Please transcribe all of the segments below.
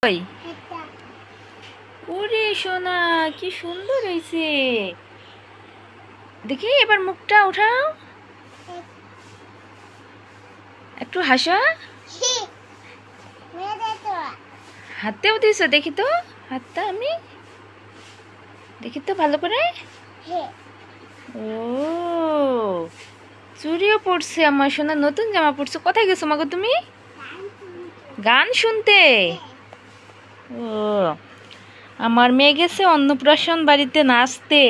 ওই ওরে সোনা কি সুন্দর হয়েছে। দেখি এবার মুখটা উঠাও, একটু হাসো। হাতেও দিয়েছো, দেখি তো হাতটা, আমি দেখি তো ভালো করে। ও চুড়িও পড়ছে আমার সোনা, নতুন জামা পড়ছে। কোথায় গেছো মাগো তুমি? গান শুনতে। ও আমার মেয়ে গেছে অন্নপ্রাশন বাড়িতে নাচতে।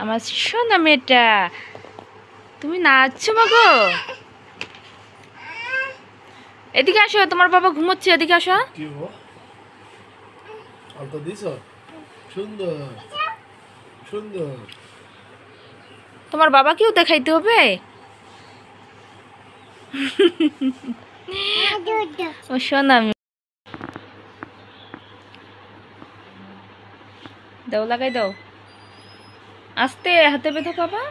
আমার সোনা মেয়েটা, তুমি নাচছো মাগো? এদিকে আসো, তোমার বাবা ঘুমোচ্ছে, এদিকে আসো। সুন্দর সুন্দর। তোমার বাবাকেও দেখাইতে হবে। ও সোনা, দাও লাগাই দাও, আস্তে হাতে বেঁধে বাবা।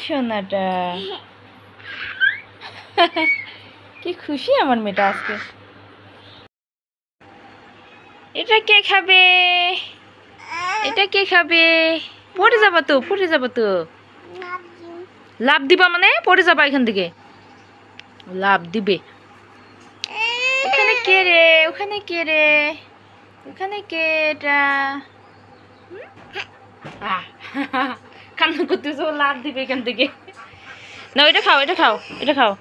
সোনাটা কি খুশি আমার মেয়েটা আজকে। এটা কে খাবে? এটা কে খাবে? পড়ে যাবা তো, পড়ে যাবা তো। লাভ দিবা মানে পড়ে যাবা এখান থেকে, লাভ দিবে। ওখানে কে রে? ওখানে কে রে? ওখানে কে? এটা কান্না করতেছো, লাভ দিবে এখান থেকে। না এটা খাও, এটা খাও, এটা খাও।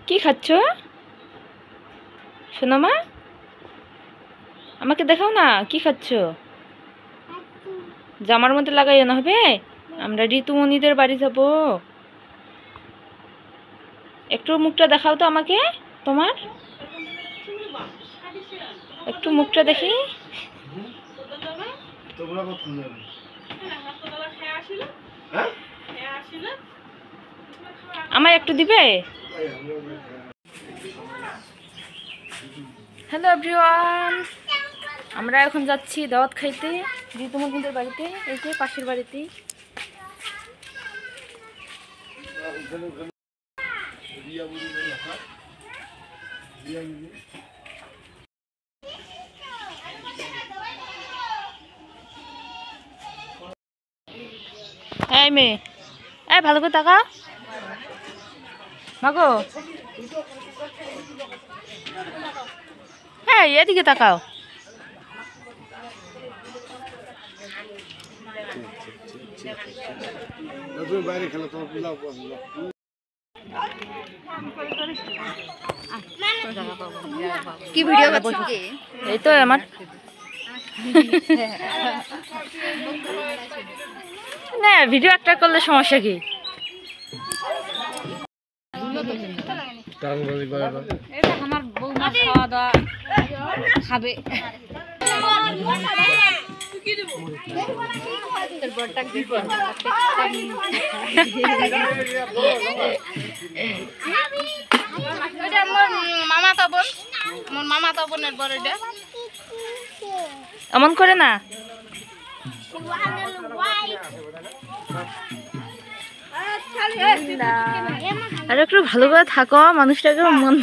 কি খাচ্ছ শোনো মা? আমাকে দেখাও না কি খাচ্ছ। জামার মধ্যে লাগাইও না, হবে? আমরা ঋতুমণিদের বাড়ি যাব। একটু মুখটা দেখাও তো আমাকে তোমার, একটু মুখটা দেখি। আমায় একটু দিবে? হ্যালো এভরিওয়ান, আমরা এখন যাচ্ছি দাওয়াত খাইতে ঋতুমণিদের বাড়িতে, এই যে পাশের বাড়িতে। এই মেয়ে, এই ভালো করে তাকা মাগো। হ্যাঁ এদিকে তাকাও। বাইরে খেলা তোমার কি ভিডিও করছিস? এই তো আমার না, ভিডিও একটা করলে সমস্যা কি? আমার বৌমা খাওয়া দাওয়া খাবে। এমন করে না, আর একটু ভালো করে থাকো, মানুষটাকে মন